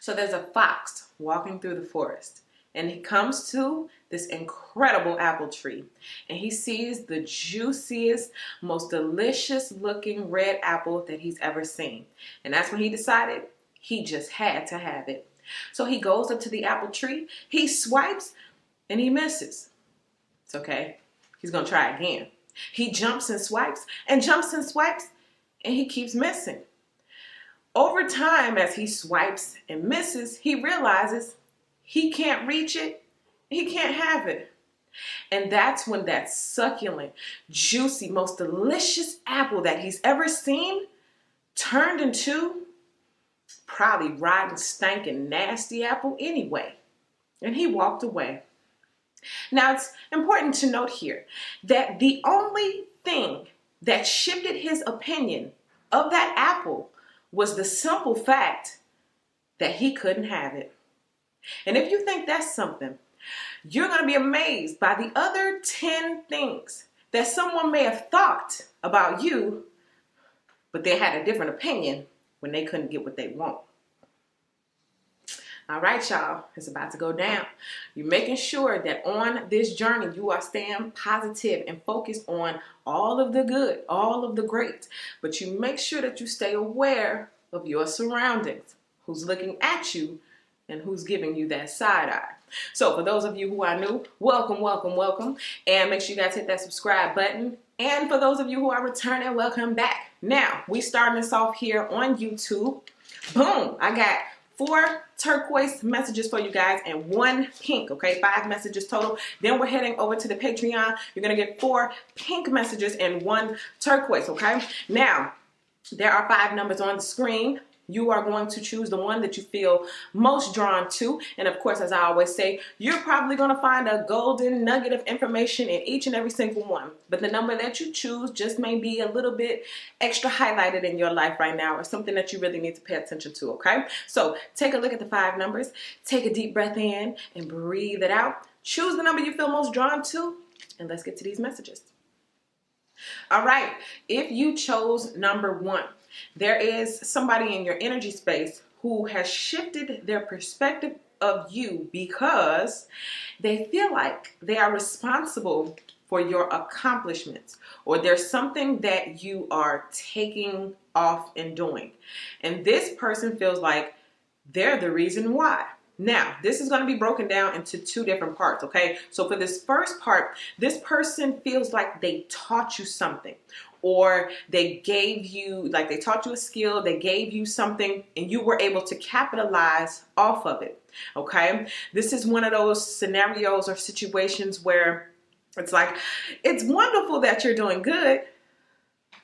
So there's a fox walking through the forest, and he comes to this incredible apple tree, and he sees the juiciest, most delicious looking red apple that he's ever seen. And that's when he decided he just had to have it. So he goes up to the apple tree, he swipes, and he misses. It's okay. He's going to try again. He jumps and swipes and jumps and swipes, and he keeps missing. Over time, as he swipes and misses, he realizes he can't reach it, he can't have it. And that's when that succulent, juicy, most delicious apple that he's ever seen turned into probably rotten, stinking, nasty apple anyway. And he walked away. Now, it's important to note here that the only thing that shifted his opinion of that apple was the simple fact that he couldn't have it. And if you think that's something, you're going to be amazed by the other 10 things that someone may have thought about you, but they had a different opinion when they couldn't get what they want. All right, y'all, it's about to go down. You're making sure that on this journey, you are staying positive and focused on all of the good, all of the great. But you make sure that you stay aware of your surroundings, who's looking at you and who's giving you that side eye. So for those of you who are new, welcome, welcome, welcome. And make sure you guys hit that subscribe button. And for those of you who are returning, welcome back. Now, we starting this off here on YouTube. Boom, I got 4 turquoise messages for you guys and 1 pink, okay? 5 messages total. Then we're heading over to the Patreon. You're gonna get 4 pink messages and 1 turquoise, okay? Now, there are 5 numbers on the screen. You are going to choose the one that you feel most drawn to. And of course, as I always say, you're probably going to find a golden nugget of information in each and every single one. But the number that you choose just may be a little bit extra highlighted in your life right now, or something that you really need to pay attention to, okay? So take a look at the 5 numbers, take a deep breath in and breathe it out. Choose the number you feel most drawn to, and let's get to these messages. All right, if you chose number 1, there is somebody in your energy space who has shifted their perspective of you because they feel like they are responsible for your accomplishments, or there's something that you are taking off and doing. And this person feels like they're the reason why. Now, this is going to be broken down into 2 different parts, okay? So for this first part, this person feels like they taught you something, or they gave you, like they taught you a skill, they gave you something, and you were able to capitalize off of it, okay? This is one of those scenarios or situations where it's like, it's wonderful that you're doing good,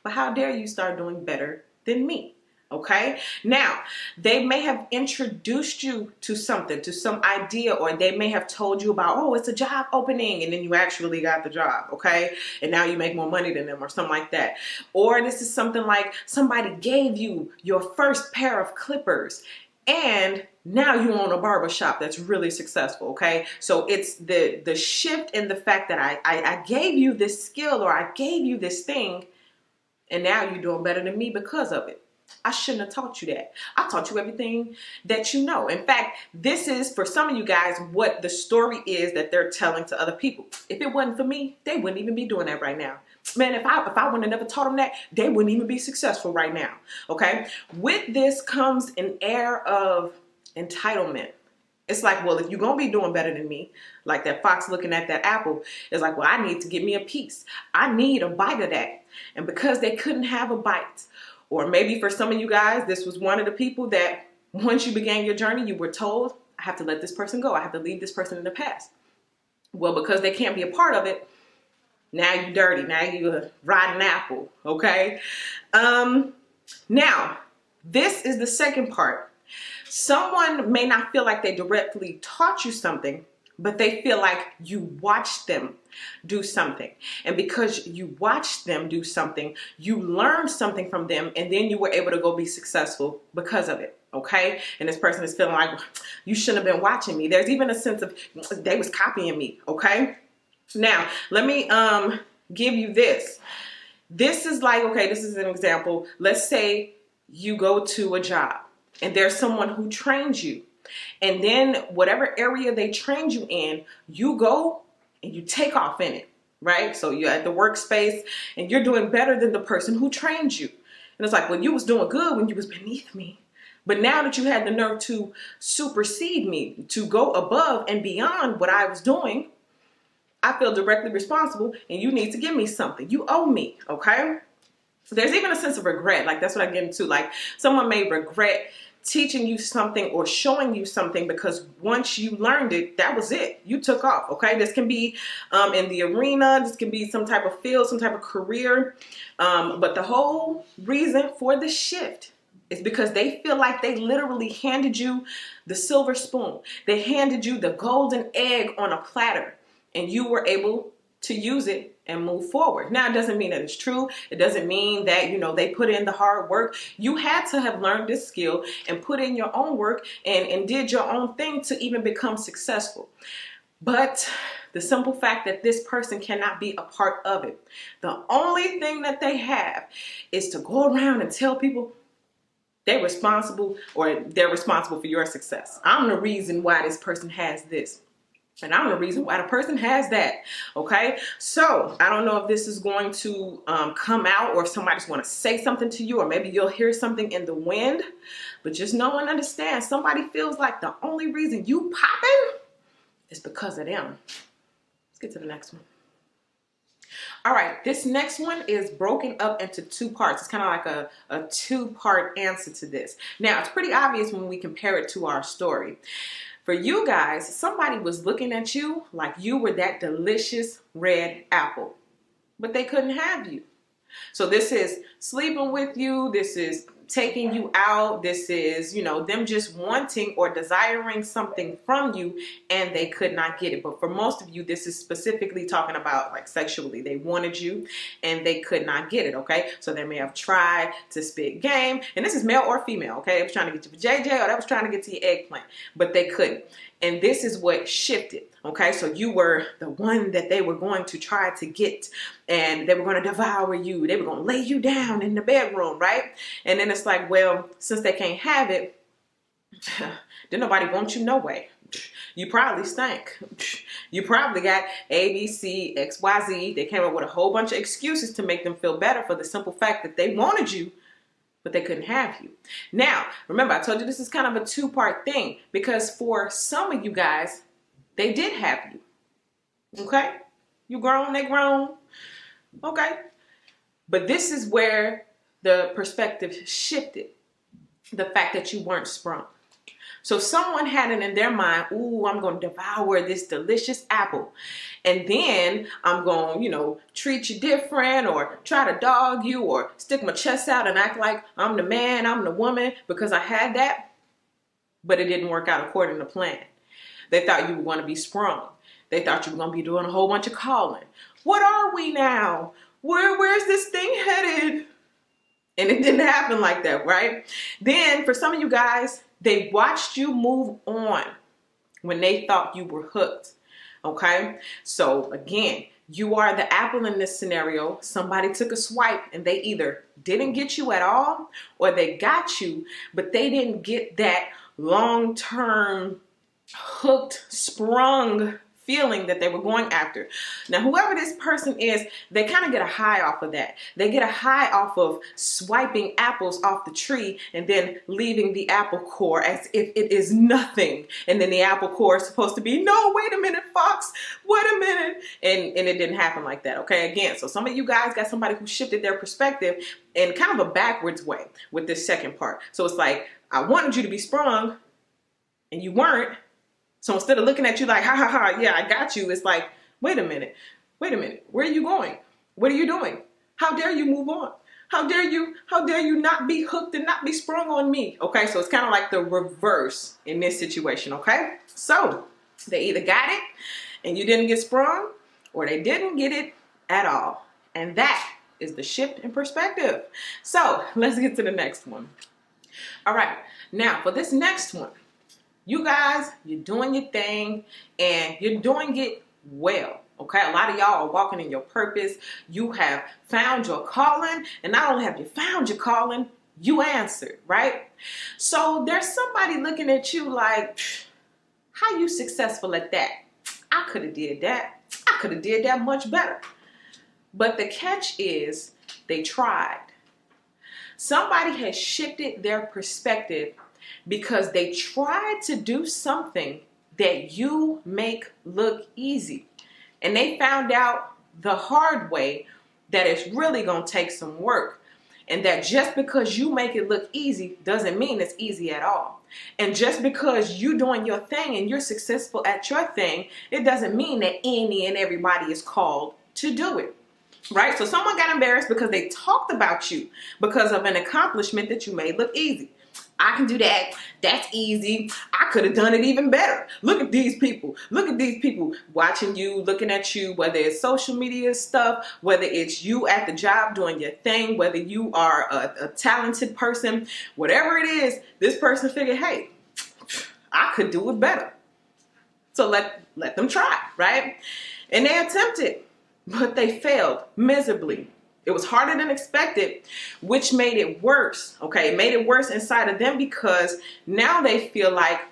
but how dare you start doing better than me? Okay, now they may have introduced you to something, to some idea, or they may have told you about, oh, it's a job opening, and then you actually got the job, okay, and now you make more money than them or something like that. Or this is something like somebody gave you your first pair of clippers, and now you own a barbershop that's really successful, okay? So it's the shift in the fact that I gave you this skill, or I gave you this thing, and now you're doing better than me because of it. I shouldn't have taught you that. I taught you everything that you know. In fact, this is, for some of you guys, what the story is that they're telling to other people. If it wasn't for me, they wouldn't even be doing that right now. Man, if I wouldn't have never taught them that, they wouldn't even be successful right now. Okay? With this comes an air of entitlement. It's like, well, if you're going to be doing better than me, like that fox looking at that apple, it's like, well, I need to get me a piece. I need a bite of that. And because they couldn't have a bite, or maybe for some of you guys, this was one of the people that once you began your journey, you were told, I have to let this person go. I have to leave this person in the past. Well, because they can't be a part of it, now you're dirty. Now you're a rotten apple, okay? Now, this is the second part. Someone may not feel like they directly taught you something, but they feel like you watched them do something. And because you watched them do something, you learned something from them, and then you were able to go be successful because of it, okay? And this person is feeling like, you shouldn't have been watching me. There's even a sense of, they was copying me, okay? Now, let me give you this. This is like, okay, this is an example. Let's say you go to a job, and there's someone who trains you. And then whatever area they trained you in, you go and you take off in it, right? So you're at the workspace and you're doing better than the person who trained you. And it's like, well, you was doing good when you was beneath me. But now that you had the nerve to supersede me, to go above and beyond what I was doing, I feel directly responsible and you need to give me something. You owe me, okay? So there's even a sense of regret. Like, that's what I get into. Like, someone may regret teaching you something or showing you something because once you learned it, that was it. You took off, okay? This can be in the arena. This can be some type of field, some type of career. But the whole reason for the shift is because they feel like they literally handed you the silver spoon. They handed you the golden egg on a platter, and you were able to use it and move forward. Now, it doesn't mean that it's true. It doesn't mean that, you know, they put in the hard work. You had to have learned this skill and put in your own work and did your own thing to even become successful. But the simple fact that this person cannot be a part of it, the only thing that they have is to go around and tell people they're responsible or they're responsible for your success. I'm the reason why this person has this. And I'm the reason why the person has that, okay? So I don't know if this is going to come out or if somebody's going to say something to you, or maybe you'll hear something in the wind. But just know and understand, somebody feels like the only reason you popping is because of them. Let's get to the next one. All right, this next one is broken up into two parts. It's kind of like a two-part answer to this. Now, it's pretty obvious when we compare it to our story. For you guys, somebody was looking at you like you were that delicious red apple, but they couldn't have you. So this is sleeping with you. This is taking you out. This is, you know, them just wanting or desiring something from you and they could not get it. But for most of you, this is specifically talking about like sexually. They wanted you and they could not get it, okay? So they may have tried to spit game, and this is male or female, okay? They was trying to get you for JJ or they was trying to get to your eggplant, but they couldn't. And this is what shifted, okay? So you were the one that they were going to try to get, and they were going to devour you. They were going to lay you down in the bedroom, right? And then it's like, well, since they can't have it, then nobody wants you no way. You probably stink. You probably got A, B, C, X, Y, Z. They came up with a whole bunch of excuses to make them feel better for the simple fact that they wanted you, but they couldn't have you. Now, remember, I told you this is kind of a two-part thing, because for some of you guys, they did have you. Okay? You grown, they grown. Okay. But this is where the perspective shifted. The fact that you weren't sprung. So someone had it in their mind, ooh, I'm going to devour this delicious apple. And then I'm going, you know, treat you different or try to dog you or stick my chest out and act like I'm the man, I'm the woman because I had that. But it didn't work out according to plan. They thought you were going to be sprung. They thought you were going to be doing a whole bunch of calling. What are we now? Where's this thing headed? And it didn't happen like that, right? Then for some of you guys, they watched you move on when they thought you were hooked, okay? So again, you are the apple in this scenario. Somebody took a swipe and they either didn't get you at all or they got you, but they didn't get that long-term hooked, sprung feeling that they were going after. Now, whoever this person is, they kind of get a high off of that. They get a high off of swiping apples off the tree and then leaving the apple core as if it is nothing. And then the apple core is supposed to be, no, wait a minute, Fox, wait a minute. And it didn't happen like that, okay? Again, so some of you guys got somebody who shifted their perspective in kind of a backwards way with this second part. So it's like, I wanted you to be sprung and you weren't. So instead of looking at you like, ha, ha, ha, yeah, I got you, it's like, wait a minute, where are you going? What are you doing? How dare you move on? How dare you not be hooked and not be sprung on me? Okay, so it's kind of like the reverse in this situation, okay? So they either got it and you didn't get sprung, or they didn't get it at all. And that is the shift in perspective. So let's get to the next one. All right, now for this next one, you guys, you're doing your thing and you're doing it well, okay? A lot of y'all are walking in your purpose. You have found your calling, and not only have you found your calling, You answered, right? So there's somebody looking at you like, how you successful at that? I could have did that. I could have did that much better. But the catch is they tried. Somebody has shifted their perspective because they tried to do something that you make look easy. And they found out the hard way that it's really going to take some work. And that just because you make it look easy doesn't mean it's easy at all. And just because you're doing your thing and you're successful at your thing, it doesn't mean that any and everybody is called to do it. Right? So someone got embarrassed because they talked about you because of an accomplishment that you made look easy. I can do that. That's easy. I could have done it even better. Look at these people. Look at these people watching you, looking at you, whether it's social media stuff, whether it's you at the job doing your thing, whether you are a talented person, whatever it is, this person figured, hey, I could do it better. So let them try, right? And they attempted, but they failed miserably. It was harder than expected, which made it worse. Okay, it made it worse inside of them because now they feel like,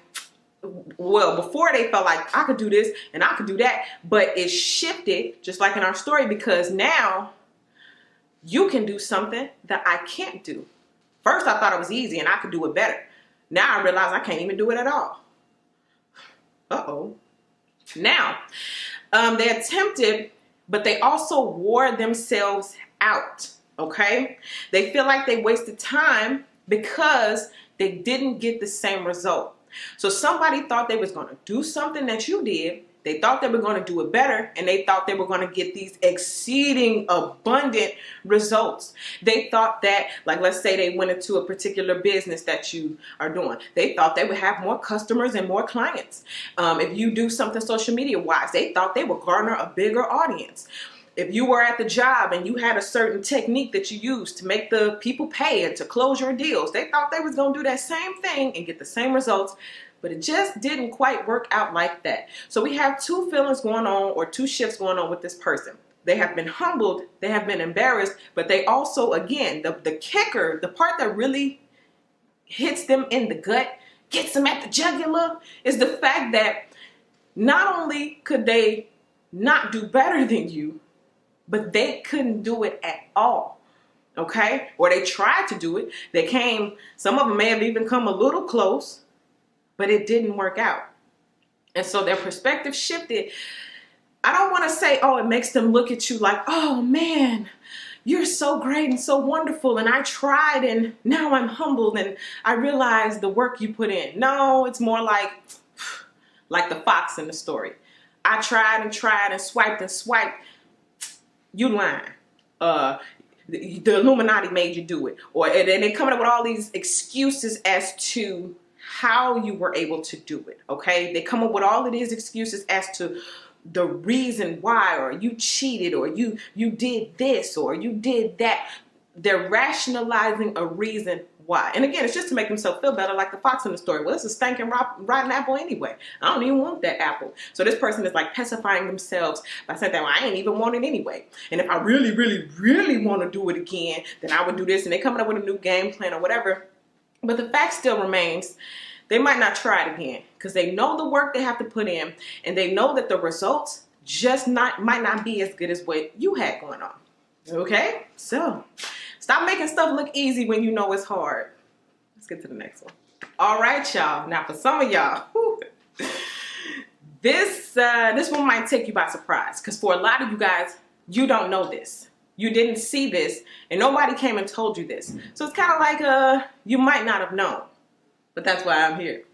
well, before they felt like I could do this and I could do that, but it shifted just like in our story because now you can do something that I can't do. First, I thought it was easy and I could do it better. Now I realize I can't even do it at all. Uh-oh. Now, they attempted, but they also wore themselves out, okay? They feel like they wasted time because they didn't get the same result. So somebody thought they was going to do something that you did. They thought they were going to do it better, and they thought they were going to get these exceeding abundant results. They thought that, like, let's say they went into a particular business that you are doing. They thought they would have more customers and more clients. If you do something social media wise, they thought they would garner a bigger audience. If you were at the job and you had a certain technique that you used to make the people pay and to close your deals, they thought they was going to do that same thing and get the same results, but it just didn't quite work out like that. So we have two feelings going on, or two shifts going on with this person. They have been humbled, they have been embarrassed, but they also, again, the kicker, the part that really hits them in the gut, gets them at the jugular, is the fact that not only could they not do better than you, but they couldn't do it at all, okay? Or they tried to do it. They came, some of them may have even come a little close, but it didn't work out. And so their perspective shifted. I don't want to say, oh, it makes them look at you like, oh man, you're so great and so wonderful, and I tried and now I'm humbled and I realize the work you put in. No, it's more like the fox in the story. I tried and swiped and swiped. You lying. The Illuminati made you do it. Or and they're coming up with all these excuses as to how you were able to do it. Okay? They come up with all of these excuses as to the reason why, or you cheated, or you did this, or you did that. They're rationalizing a reason why. And again, it's just to make themselves feel better, like the fox in the story. Well, it's a stinking rotten apple anyway. I don't even want that apple. So this person is like pacifying themselves by saying that, well, I ain't even want it anyway. And if I really, really, really want to do it again, then I would do this. And they're coming up with a new game plan or whatever. But the fact still remains, they might not try it again because they know the work they have to put in, and they know that the results just might not be as good as what you had going on. Okay? So stop making stuff look easy when you know it's hard. Let's get to the next one. All right, y'all. Now, for some of y'all, this one might take you by surprise, because for a lot of you guys, you don't know this. You didn't see this, and nobody came and told you this. So it's kind of like you might not have known, but that's why I'm here.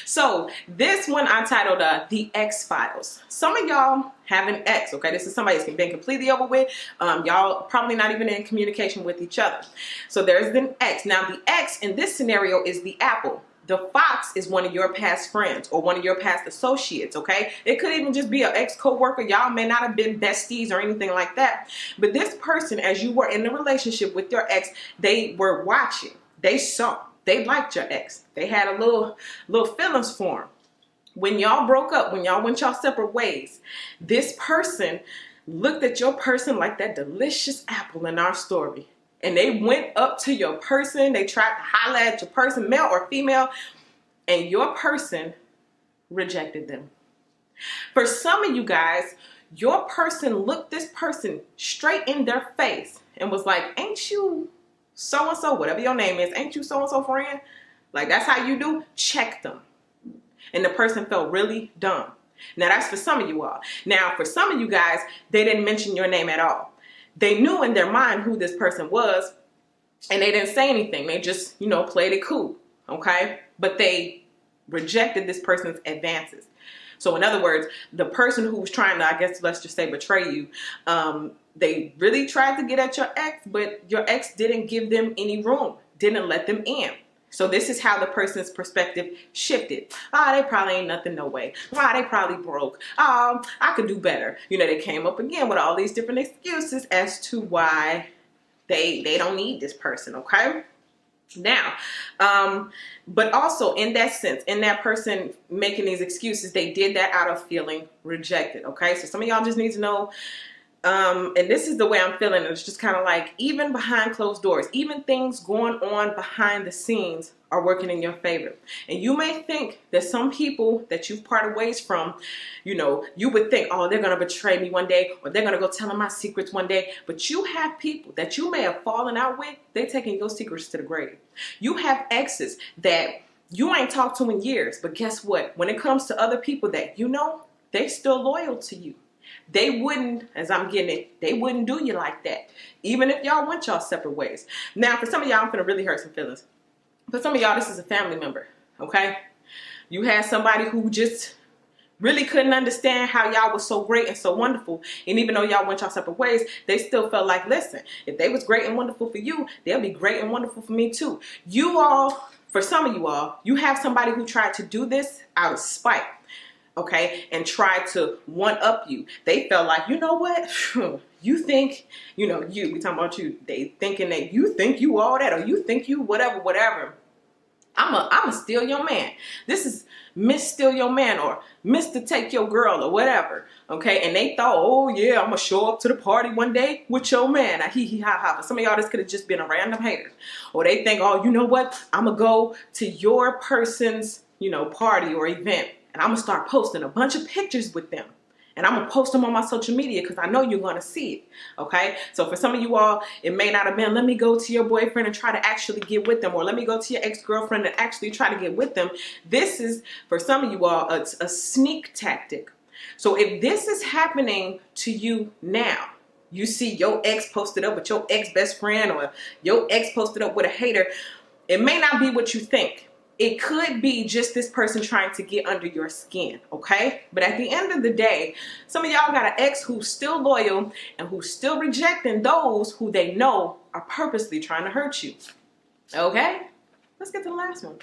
So this one I titled The X-Files. Some of y'all have an ex, okay? This is somebody that's been completely over with. Y'all probably not even in communication with each other. So there's an ex. Now the ex in this scenario is the apple. The fox is one of your past friends or one of your past associates, okay? It could even just be an ex-coworker. Y'all may not have been besties or anything like that. But this person, as you were in a relationship with your ex, they were watching. They saw. They liked your ex. They had a little feelings for him. When y'all broke up, when y'all went y'all separate ways, this person looked at your person like that delicious apple in our story. and they went up to your person, they tried to holler at your person, male or female, and your person rejected them. For some of you guys, your person looked this person straight in their face and was like, ain't you so-and-so, whatever your name is, ain't you so-and-so friend? Like, that's how you do? Check them. And the person felt really dumb. Now, that's for some of you all. Now, for some of you guys, they didn't mention your name at all. They knew in their mind who this person was, and they didn't say anything. They just, played it cool, okay? But they rejected this person's advances. So in other words, the person who was trying to, I guess, let's just say betray you, they really tried to get at your ex, but your ex didn't give them any room, didn't let them in. So this is how the person's perspective shifted. They probably ain't nothing, no way. They probably broke. I could do better. They came up again with all these different excuses as to why they don't need this person, okay? Now, but also in that sense, in that person making these excuses, they did that out of feeling rejected, okay? So some of y'all just need to know, and this is the way I'm feeling. It's just kind of like, even behind closed doors, even things going on behind the scenes are working in your favor. And you may think that some people that you've parted ways from, you would think, oh, they're going to betray me one day, or they're going to go tell them my secrets one day. But you have people that you may have fallen out with, they're taking your secrets to the grave. You have exes that you ain't talked to in years, but guess what? When it comes to other people that they still loyal to you. They wouldn't, as I'm getting it, they wouldn't do you like that, even if y'all went y'all separate ways. Now, for some of y'all, I'm gonna really hurt some feelings. For some of y'all, this is a family member, okay? You had somebody who just really couldn't understand how y'all was so great and so wonderful, and even though y'all went y'all separate ways, they still felt like, listen, if they was great and wonderful for you, they'll be great and wonderful for me too. You all, for some of you all, you have somebody who tried to do this out of spite. Okay, and try to one-up you. They felt like, you know what? You think, we talking about you. They thinking that you think you all that, or you think you whatever. I'ma steal your man. This is Miss Steal Your Man, or Mr. Take Your Girl, or whatever. Okay, and they thought, oh yeah, I'm gonna show up to the party one day with your man. Hee hee ha ha. For some of y'all, this could have just been a random hater. Or they think, oh, you know what? I'm gonna go to your person's, party or event. And I'm going to start posting a bunch of pictures with them. And I'm going to post them on my social media because I know you're going to see it. Okay? So for some of you all, it may not have been, let me go to your boyfriend and try to actually get with them. Or let me go to your ex-girlfriend and actually try to get with them. This is, for some of you all, a sneak tactic. So if this is happening to you now, you see your ex posted up with your ex-best friend, or your ex posted up with a hater, it may not be what you think. It could be just this person trying to get under your skin, okay? But at the end of the day, some of y'all got an ex who's still loyal and who's still rejecting those who they know are purposely trying to hurt you, okay? Let's get to the last one.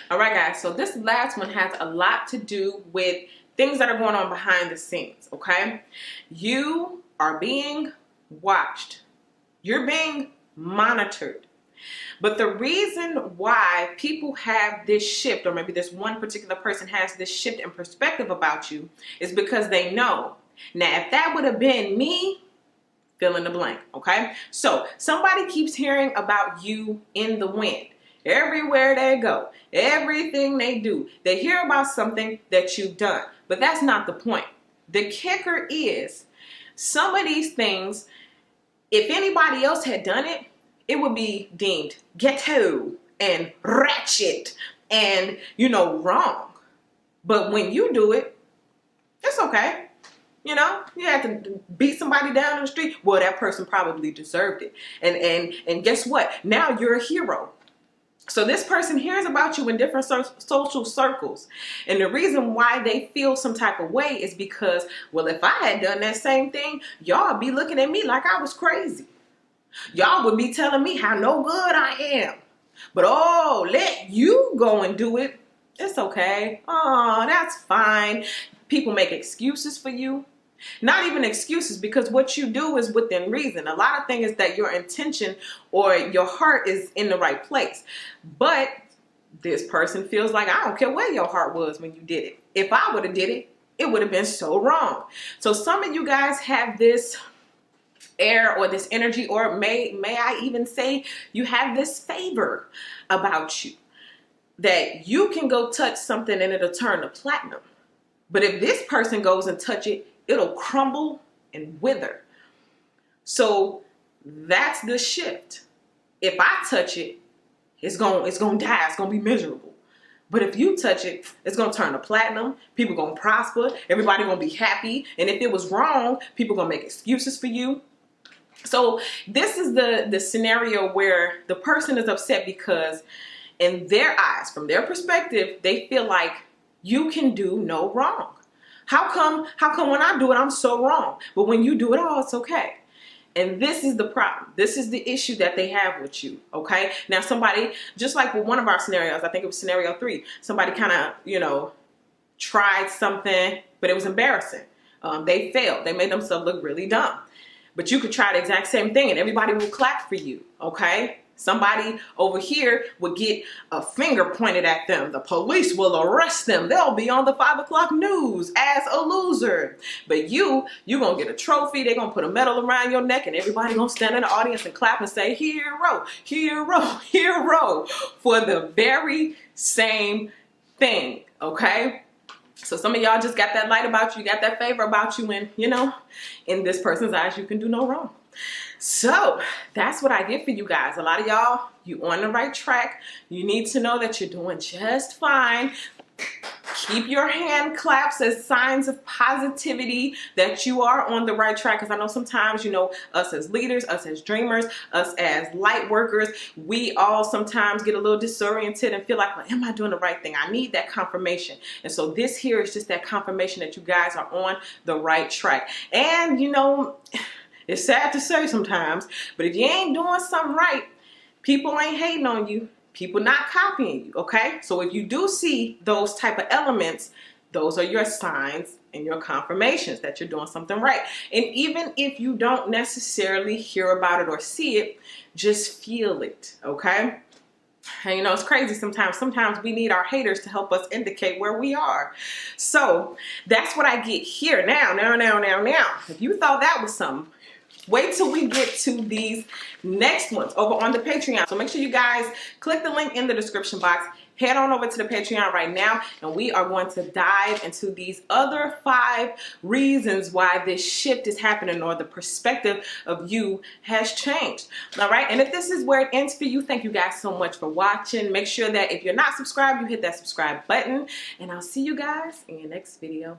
All right, guys, so this last one has a lot to do with things that are going on behind the scenes, okay? You are being watched. You're being monitored. But the reason why people have this shift, or maybe this one particular person has this shift in perspective about you, is because they know. Now, if that would have been me, fill in the blank, okay? So somebody keeps hearing about you in the wind. Everywhere they go, everything they do, they hear about something that you've done. But that's not the point. The kicker is, some of these things, if anybody else had done it, it would be deemed ghetto and ratchet and, wrong. But when you do it, it's okay. You have to beat somebody down in the street. Well, that person probably deserved it. And guess what? Now you're a hero. So this person hears about you in different social circles. And the reason why they feel some type of way is because, well, if I had done that same thing, y'all be looking at me like I was crazy. Y'all would be telling me how no good I am. But let you go and do it. It's okay. Oh, that's fine. People make excuses for you. Not even excuses, because what you do is within reason. A lot of things is that your intention or your heart is in the right place. But this person feels like, I don't care where your heart was when you did it. If I would have did it, it would have been so wrong. So some of you guys have this air or this energy, or may I even say you have this favor about you that you can go touch something and it'll turn to platinum. But if this person goes and touch it, it'll crumble and wither. So that's the shift. If I touch it, it's gonna die, it's gonna be miserable. But if you touch it, it's gonna turn to platinum, people gonna prosper, everybody gonna be happy, and if it was wrong, people gonna make excuses for you. So this is the scenario where the person is upset because in their eyes, from their perspective, they feel like you can do no wrong. How come when I do it, I'm so wrong, but when you do it all, it's okay? And this is the problem. This is the issue that they have with you, okay? Now somebody, just like with one of our scenarios, I think it was scenario 3, somebody kind of, tried something, but it was embarrassing. They failed. They made themselves look really dumb. But you could try the exact same thing and everybody will clap for you, okay? Somebody over here would get a finger pointed at them. The police will arrest them. They'll be on the 5 o'clock news as a loser. But you're going to get a trophy. They're going to put a medal around your neck and everybody going to stand in the audience and clap and say, hero, hero, hero, for the very same thing, okay? So some of y'all just got that light about you, got that favor about you, and in this person's eyes, you can do no wrong. So that's what I get for you guys. A lot of y'all, you on the right track. You need to know that you're doing just fine. Keep your hand claps as signs of positivity that you are on the right track. Because I know sometimes, us as leaders, us as dreamers, us as light workers, we all sometimes get a little disoriented and feel like, well, am I doing the right thing? I need that confirmation. And so this here is just that confirmation that you guys are on the right track. And, it's sad to say sometimes, but if you ain't doing something right, people ain't hating on you. People not copying you, okay? So if you do see those type of elements, those are your signs and your confirmations that you're doing something right. And even if you don't necessarily hear about it or see it, just feel it, okay? And it's crazy sometimes. Sometimes we need our haters to help us indicate where we are. So that's what I get here. Now. If you thought that was something, wait till we get to these next ones over on the Patreon. So make sure you guys click the link in the description box. Head on over to the Patreon right now, and we are going to dive into these other 5 reasons why this shift is happening, or the perspective of you has changed. All right, and if this is where it ends for you, thank you guys so much for watching. Make sure that if you're not subscribed, you hit that subscribe button, and I'll see you guys in your next video.